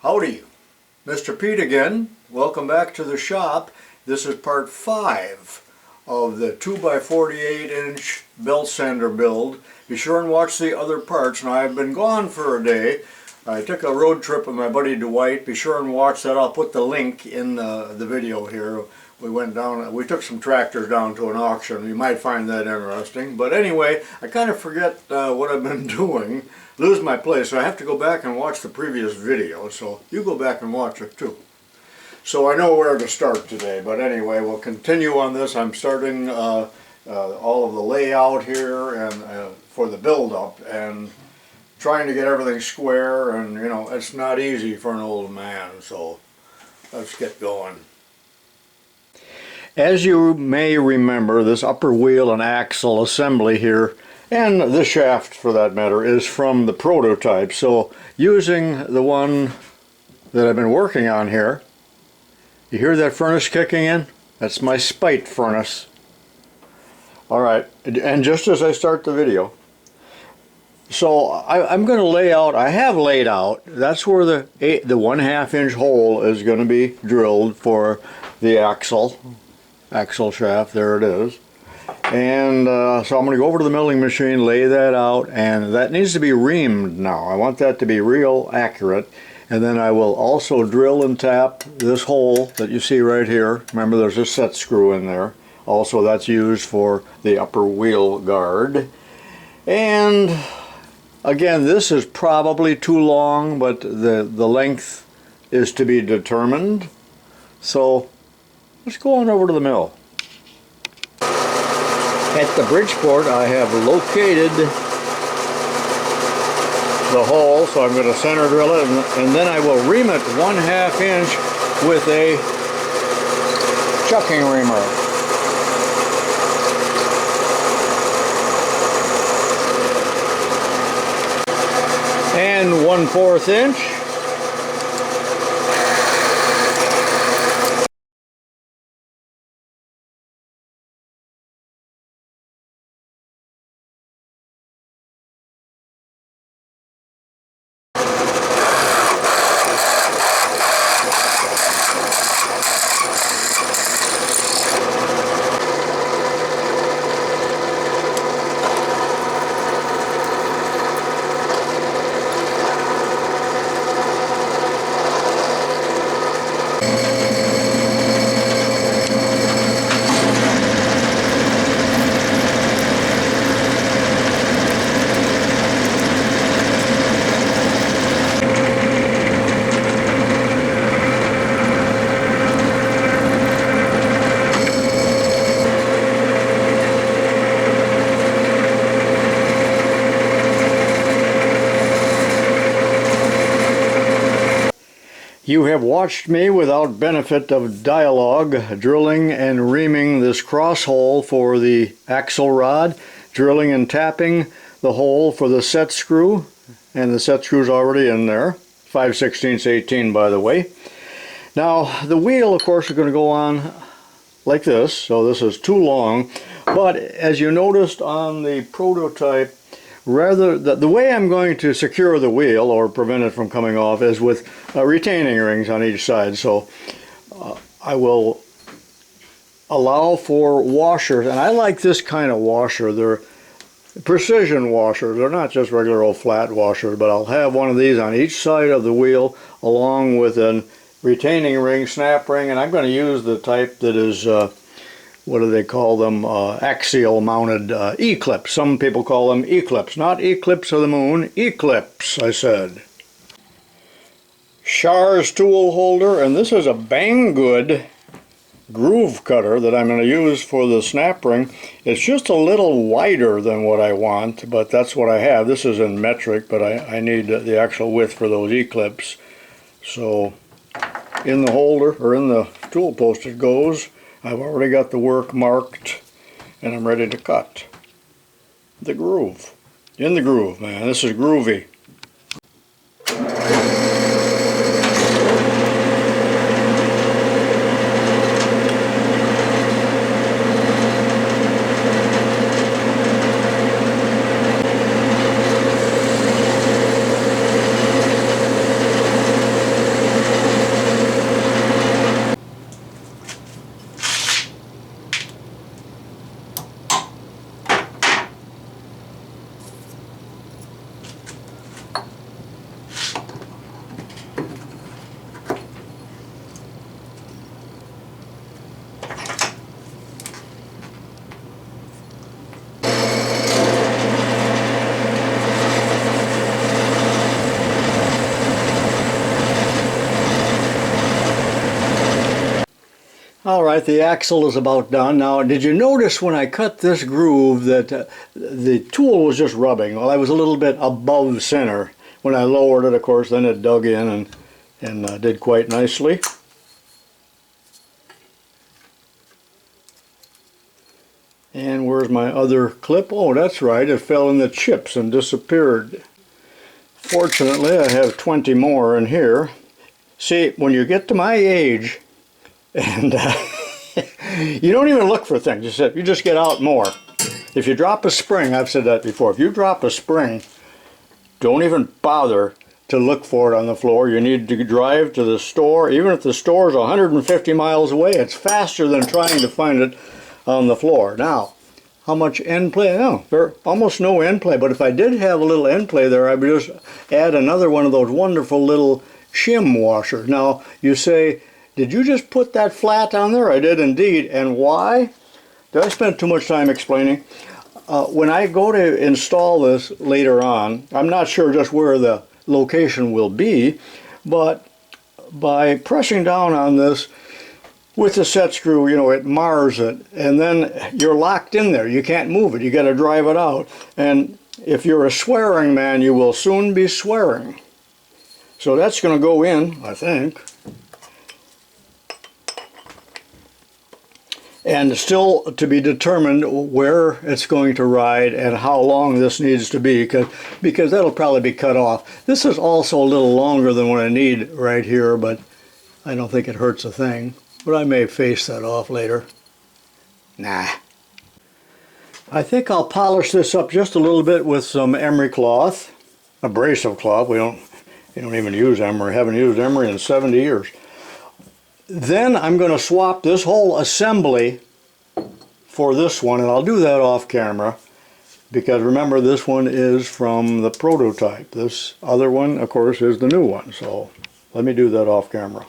Howdy, Mr. Pete again. Welcome back to the shop. This is part 5 of the 2x48-inch belt sander build. Be sure and watch the other parts. Now, I've been gone for a day. I took a road trip with my buddy Dwight. Be sure and watch that. I'll put the link in the video here. We went down, we took some tractors down to an auction. You might find that interesting. But anyway, I kind of forget what I've been doing. Lose my place, so I have to go back and watch the previous video. So you go back and watch it too. So I know where to start today. But anyway, we'll continue on this. I'm starting all of the layout here and for the build-up and trying to get everything square. And you know, it's not easy for an old man. So let's get going. As you may remember, this upper wheel and axle assembly here, and the shaft for that matter, is from the prototype. So using the one that I've been working on here, you hear that furnace kicking in? That's my spite furnace. Alright, and just as I start the video, so I'm going to lay out, I have laid out, that's where the 1/2 inch hole is going to be drilled for the axle shaft. There it is. And so I'm going to go over to the milling machine, lay that out, and that needs to be reamed now. I want that to be real accurate. And then I will also drill and tap this hole that you see right here. Remember, there's a set screw in there. Also, that's used for the upper wheel guard. And again, this is probably too long, but the length is to be determined. So let's go on over to the mill. At the Bridgeport, I have located the hole, so I'm going to center drill it, and then I will ream it 1/2 inch with a chucking reamer. And 1/4 inch. You have watched me without benefit of dialogue drilling and reaming this cross hole for the axle rod, drilling and tapping the hole for the set screw, and the set screw's already in there, 5/16 18 by the way. Now the wheel, of course, is going to go on like this, so this is too long, but as you noticed on the prototype, rather, the way I'm going to secure the wheel or prevent it from coming off is with retaining rings on each side. So I will allow for washers, and I like this kind of washer. They're precision washers. They're not just regular old flat washers, but I'll have one of these on each side of the wheel along with a retaining ring, snap ring, and I'm going to use the type that is what do they call them? Axial mounted E-clips. Some people call them E-clips. Not eclipse of the moon, E-clips, I said. Char's tool holder, and this is a Banggood groove cutter that I'm going to use for the snap ring. It's just a little wider than what I want, but that's what I have. This is in metric, but I need the actual width for those E-clips. So in the holder, or in the tool post it goes. I've already got the work marked, and I'm ready to cut the groove. In the groove, man. This is groovy. Alright, the axle is about done. Now, did you notice when I cut this groove that the tool was just rubbing? Well, I was a little bit above center. When I lowered it, of course, then it dug in and did quite nicely. And where's my other clip? Oh, that's right, it fell in the chips and disappeared. Fortunately, I have 20 more in here. See, when you get to my age, and you don't even look for things, you just get out more. If you drop a spring, I've said that before, if you drop a spring, don't even bother to look for it on the floor. You need to drive to the store. Even if the store is 150 miles away, it's faster than trying to find it on the floor. Now, how much end play? No, there's almost no end play, but if I did have a little end play there, I would just add another one of those wonderful little shim washers. Now, you say, did you just put that flat on there? I did indeed. And why? Did I spend too much time explaining? When I go to install this later on, I'm not sure just where the location will be, but by pressing down on this with the set screw, you know, it mars it, and then you're locked in there. You can't move it. You got to drive it out. And if you're a swearing man, you will soon be swearing. So that's going to go in, I think. And still to be determined where it's going to ride and how long this needs to be, because that'll probably be cut off. This is also a little longer than what I need right here, but I don't think it hurts a thing. But I may face that off later. Nah. I think I'll polish this up just a little bit with some emery cloth, abrasive cloth. We don't even use emery. Haven't used emery in 70 years. Then I'm going to swap this whole assembly for this one, and I'll do that off camera, because remember, this one is from the prototype. This other one, of course, is the new one. So let me do that off camera.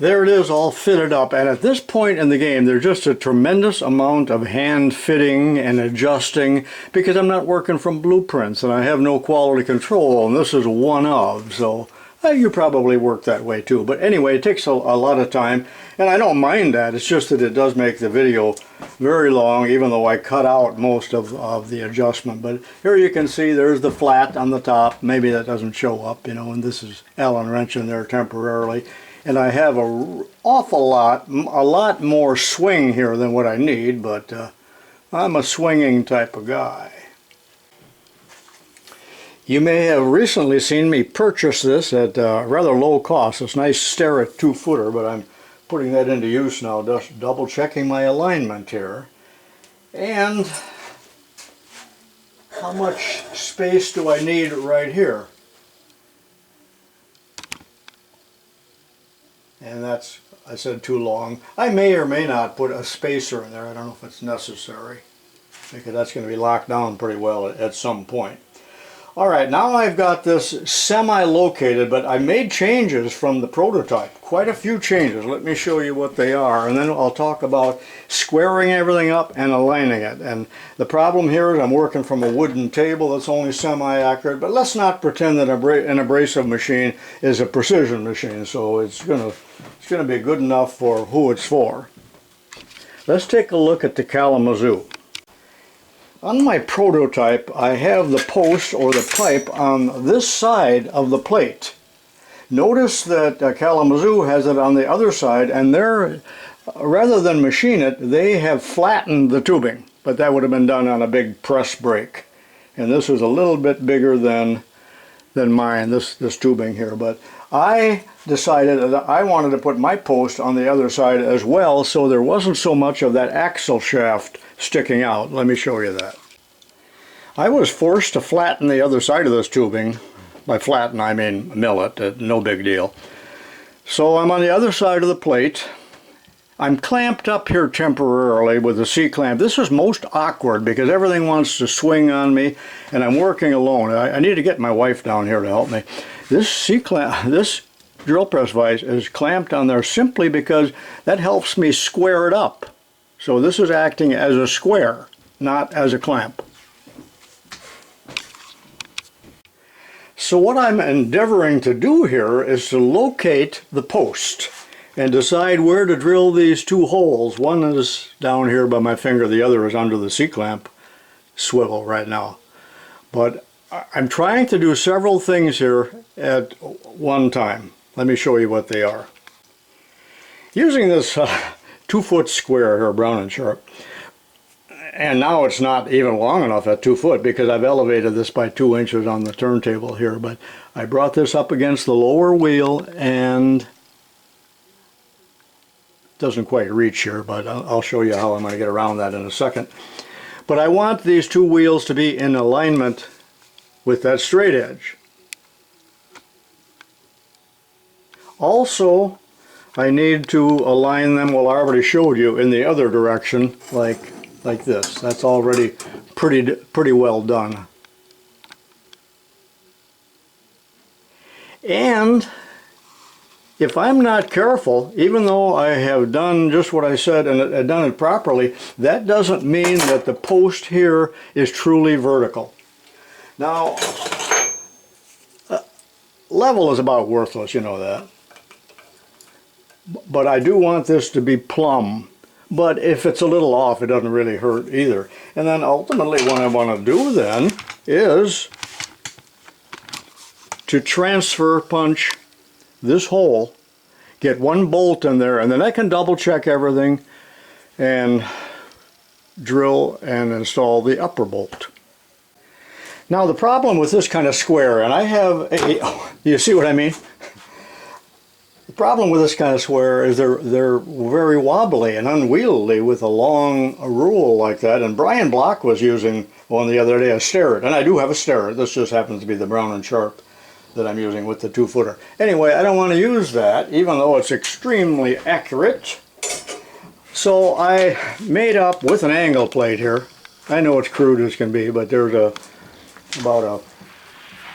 There it is, all fitted up, and at this point in the game there's just a tremendous amount of hand fitting and adjusting, because I'm not working from blueprints and I have no quality control, and this is one of, so you probably work that way too. But anyway, it takes a lot of time, and I don't mind that. It's just that it does make the video very long, even though I cut out most of the adjustment. But here you can see there's the flat on the top. Maybe that doesn't show up, you know, and this is Allen wrench in there temporarily. And I have a lot more swing here than what I need, but I'm a swinging type of guy. You may have recently seen me purchase this at rather low cost. It's nice Starrett 2-footer, but I'm putting that into use now, just double checking my alignment here. And how much space do I need right here? And that's, I said, too long. I may or may not put a spacer in there. I don't know if it's necessary, because that's going to be locked down pretty well at some point. Alright, now I've got this semi-located, but I made changes from the prototype. Quite a few changes. Let me show you what they are, and then I'll talk about squaring everything up and aligning it. And the problem here is I'm working from a wooden table that's only semi-accurate, but let's not pretend that an abrasive machine is a precision machine, so it's gonna be good enough for who it's for. Let's take a look at the Kalamazoo. On my prototype, I have the post or the pipe on this side of the plate. Notice that Kalamazoo has it on the other side, and they're, rather than machine it, they have flattened the tubing, but that would have been done on a big press brake. And this is a little bit bigger than mine, this tubing here, but I decided that I wanted to put my post on the other side as well, so there wasn't so much of that axle shaft sticking out. Let me show you that. I was forced to flatten the other side of this tubing. By flatten I mean mill it, no big deal. So I'm on the other side of the plate. I'm clamped up here temporarily with a C-clamp. This is most awkward because everything wants to swing on me, and I'm working alone. I need to get my wife down here to help me. This C-clamp, this drill press vise is clamped on there simply because that helps me square it up. So this is acting as a square, not as a clamp. So what I'm endeavoring to do here is to locate the post. and decide where to drill these two holes. One is down here by my finger, the other is under the C-clamp swivel right now. But I'm trying to do several things here at one time. Let me show you what they are. Using this 2-foot square here, Brown and Sharp, and now it's not even long enough at 2 foot because I've elevated this by 2 inches on the turntable here, but I brought this up against the lower wheel and it doesn't quite reach here, but I'll show you how I'm going to get around that in a second. But I want these two wheels to be in alignment with that straight edge. Also, I need to align them, well, I already showed you, in the other direction, like this. That's already pretty well done. And if I'm not careful, even though I have done just what I said and done it properly, that doesn't mean that the post here is truly vertical. Now, level is about worthless, you know that. But I do want this to be plumb. But if it's a little off, it doesn't really hurt either. And then ultimately what I want to do then is to transfer punch this hole, get one bolt in there, and then I can double check everything and drill and install the upper bolt. Now the problem with this kind of square, and I have you see what I mean? The problem with this kind of square is they're very wobbly and unwieldy with a long rule like that. And Brian Block was using one the other day, a Starrett, and I do have a Starrett. This just happens to be the Brown and Sharp that I'm using with the 2-footer. Anyway, I don't want to use that, even though it's extremely accurate. So I made up with an angle plate here. I know it's crude as can be, but there's about a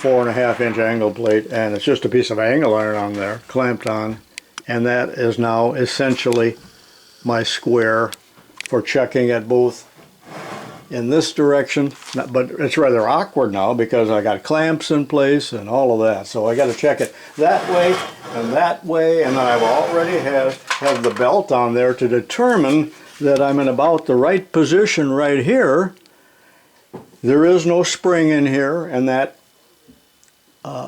4.5-inch angle plate, and it's just a piece of angle iron on there, clamped on, and that is now essentially my square for checking it both in this direction. But it's rather awkward now because I got clamps in place and all of that, so I got to check it that way, and then I've already have the belt on there to determine that I'm in about the right position right here. There is no spring in here, and that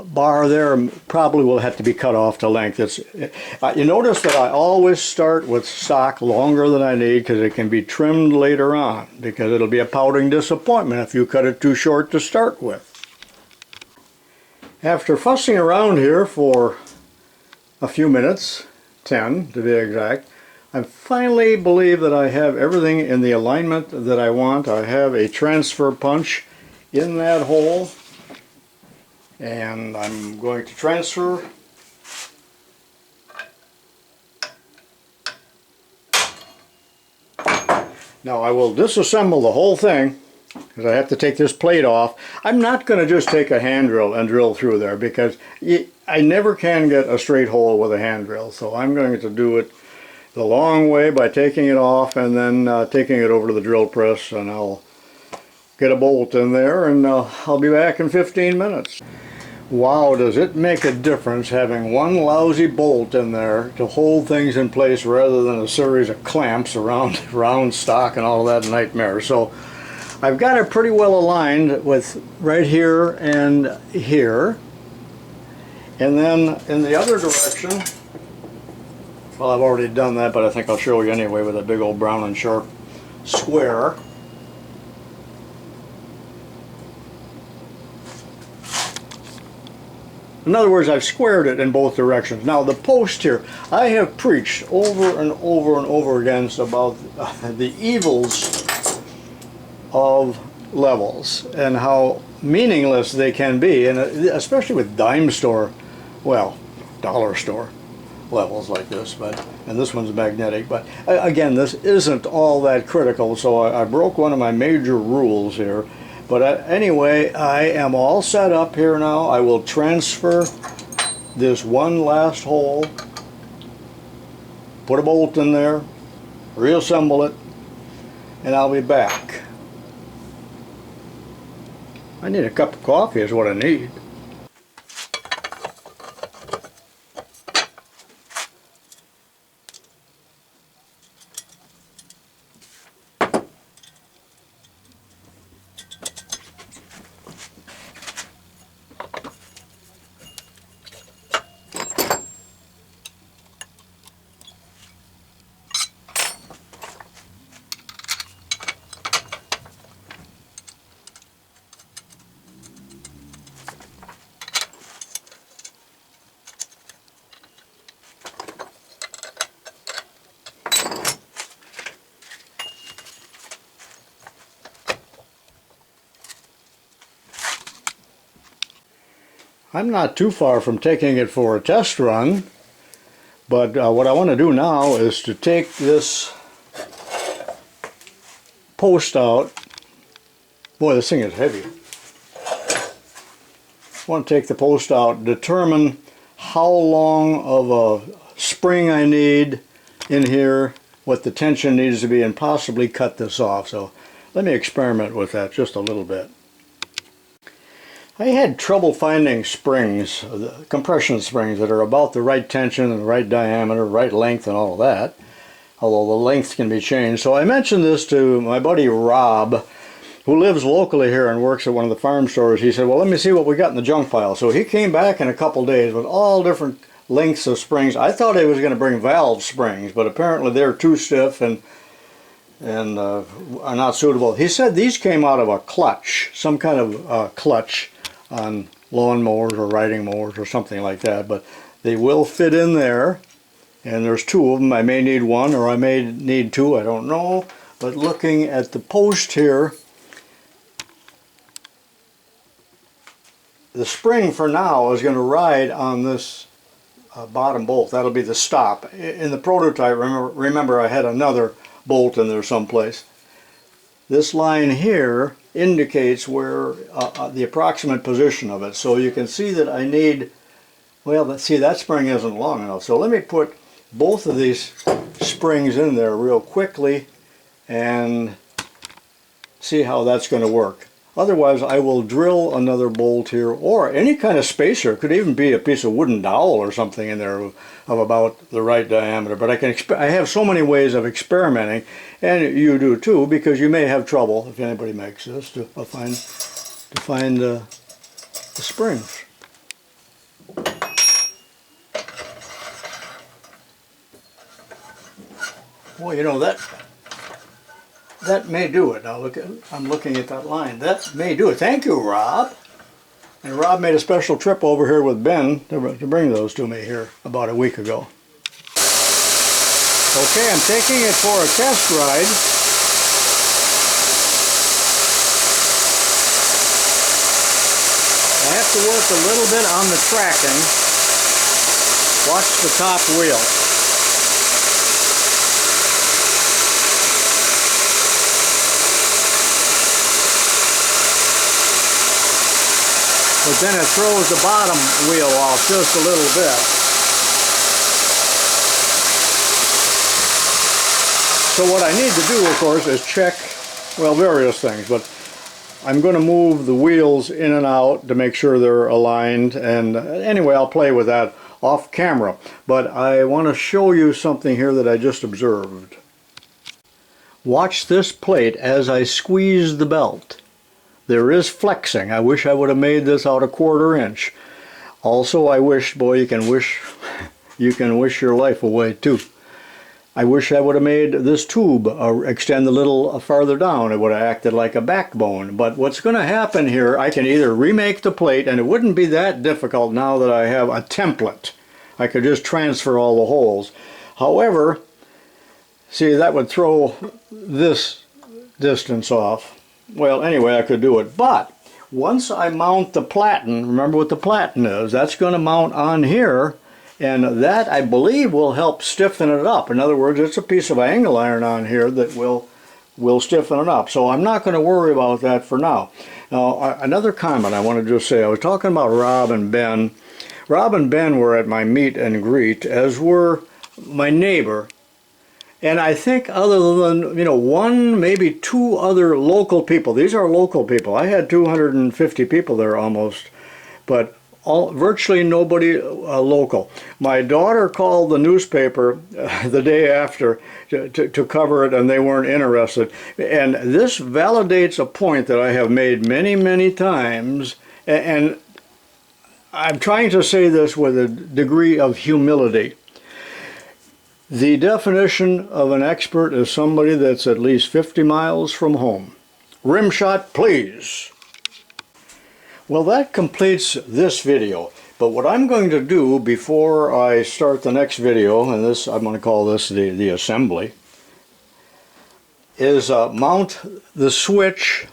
bar there probably will have to be cut off to length. You notice that I always start with stock longer than I need because it can be trimmed later on, because it'll be a pouting disappointment if you cut it too short to start with. After fussing around here for a few minutes, 10 to be exact, I finally believe that I have everything in the alignment that I want. I have a transfer punch in that hole, and I'm going to transfer. Now I will disassemble the whole thing because I have to take this plate off. I'm not going to just take a hand drill and drill through there because I never can get a straight hole with a hand drill. So I'm going to do it the long way by taking it off and then taking it over to the drill press, and I'll get a bolt in there, and I'll be back in 15 minutes. Wow, does it make a difference having one lousy bolt in there to hold things in place rather than a series of clamps around round stock and all that nightmare. So I've got it pretty well aligned with right here and here, and then in the other direction, well, I've already done that, but I think I'll show you anyway with a big old Brown and Sharp square. In other words, I've squared it in both directions. Now the post here, I have preached over and over and over again about the evils of levels and how meaningless they can be, and especially with dime store, well, dollar store levels like this, and this one's magnetic, but again, this isn't all that critical, so I broke one of my major rules here. But anyway, I am all set up here now. I will transfer this one last hole, put a bolt in there, reassemble it, and I'll be back. I need a cup of coffee is what I need. I'm not too far from taking it for a test run, but what I want to do now is to take this post out. Boy, this thing is heavy. I want to take the post out, determine how long of a spring I need in here, what the tension needs to be, and possibly cut this off. So let me experiment with that just a little bit. I had trouble finding springs, compression springs, that are about the right tension and the right diameter, right length and all of that, although the length can be changed. So I mentioned this to my buddy Rob, who lives locally here and works at one of the farm stores. He said, well, let me see what we got in the junk pile. So he came back in a couple days with all different lengths of springs. I thought he was going to bring valve springs, but apparently they're too stiff and are not suitable. He said these came out of a clutch, some kind of clutch on lawn mowers or riding mowers or something like that, but they will fit in there, and there's two of them. I may need one or I may need two, I don't know. But looking at the post here, the spring for now is going to ride on this bottom bolt. That'll be the stop. In the prototype, remember I had another bolt in there someplace. This line here indicates where the approximate position of it. So you can see that I need, well, see, that spring isn't long enough. So let me put both of these springs in there real quickly and see how that's going to work. Otherwise, I will drill another bolt here, or any kind of spacer. It could even be a piece of wooden dowel or something in there of about the right diameter. But I have so many ways of experimenting, and you do too, because you may have trouble, if anybody makes this, to find the springs. Well, you know, that may do it. Now look, I'm looking at that line. That may do it. Thank you, Rob. And Rob made a special trip over here with Ben to bring those to me here about a week ago. Okay, I'm taking it for a test ride. I have to work a little bit on the tracking. Watch the top wheel. But then it throws the bottom wheel off just a little bit. So what I need to do, of course, is check, well, various things, but I'm going to move the wheels in and out to make sure they're aligned, and anyway, I'll play with that off camera. But I want to show you something here that I just observed. Watch this plate as I squeeze the belt. There is flexing. I wish I would have made this out a 1/4 inch. Also, I wish, boy, you can wish your life away too. I wish I would have made this tube extend a little farther down. It would have acted like a backbone. But what's going to happen here, I can either remake the plate, and it wouldn't be that difficult now that I have a template. I could just transfer all the holes. However, see, that would throw this distance off. Well, anyway, I could do it, but once I mount the platen, remember what the platen is, that's going to mount on here, and that, I believe, will help stiffen it up. In other words, it's a piece of angle iron on here that will stiffen it up. So I'm not going to worry about that for now. Now, another comment I want to just say, I was talking about Rob and Ben. Rob and Ben were at my meet and greet, as were my neighbor. And I think other than, you know, one, maybe two other local people, these are local people. I had 250 people there almost, but virtually nobody local. My daughter called the newspaper the day after to cover it, and they weren't interested. And this validates a point that I have made many, many times, and I'm trying to say this with a degree of humility. The definition of an expert is somebody that's at least 50 miles from home. Rim shot, please. Well, that completes this video. But what I'm going to do before I start the next video, and this, I'm going to call this the assembly, is mount the switch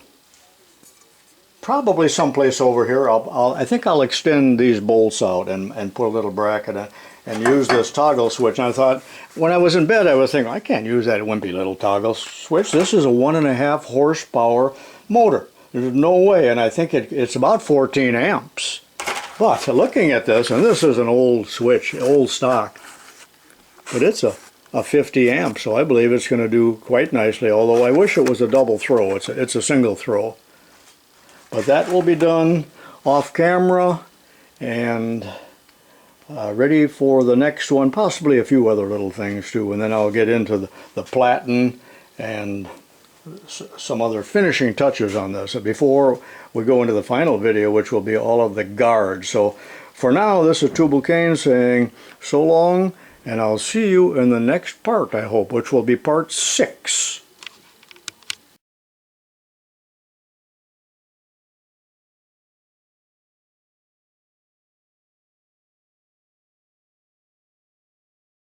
probably someplace over here. I think I'll extend these bolts out and put a little bracket in and use this toggle switch. And I thought, when I was in bed, I was thinking, I can't use that wimpy little toggle switch. This is a 1.5 horsepower motor. There's no way, and I think it's about 14 amps. But looking at this, and this is an old switch, old stock, but it's a 50 amp, so I believe it's going to do quite nicely, although I wish it was a double throw. It's a single throw. But that will be done off camera and ready for the next one, possibly a few other little things too, and then I'll get into the platen and some other finishing touches on this before we go into the final video, which will be all of the guards. So for now, this is tubalcain saying so long, and I'll see you in the next part, I hope, which will be part 6.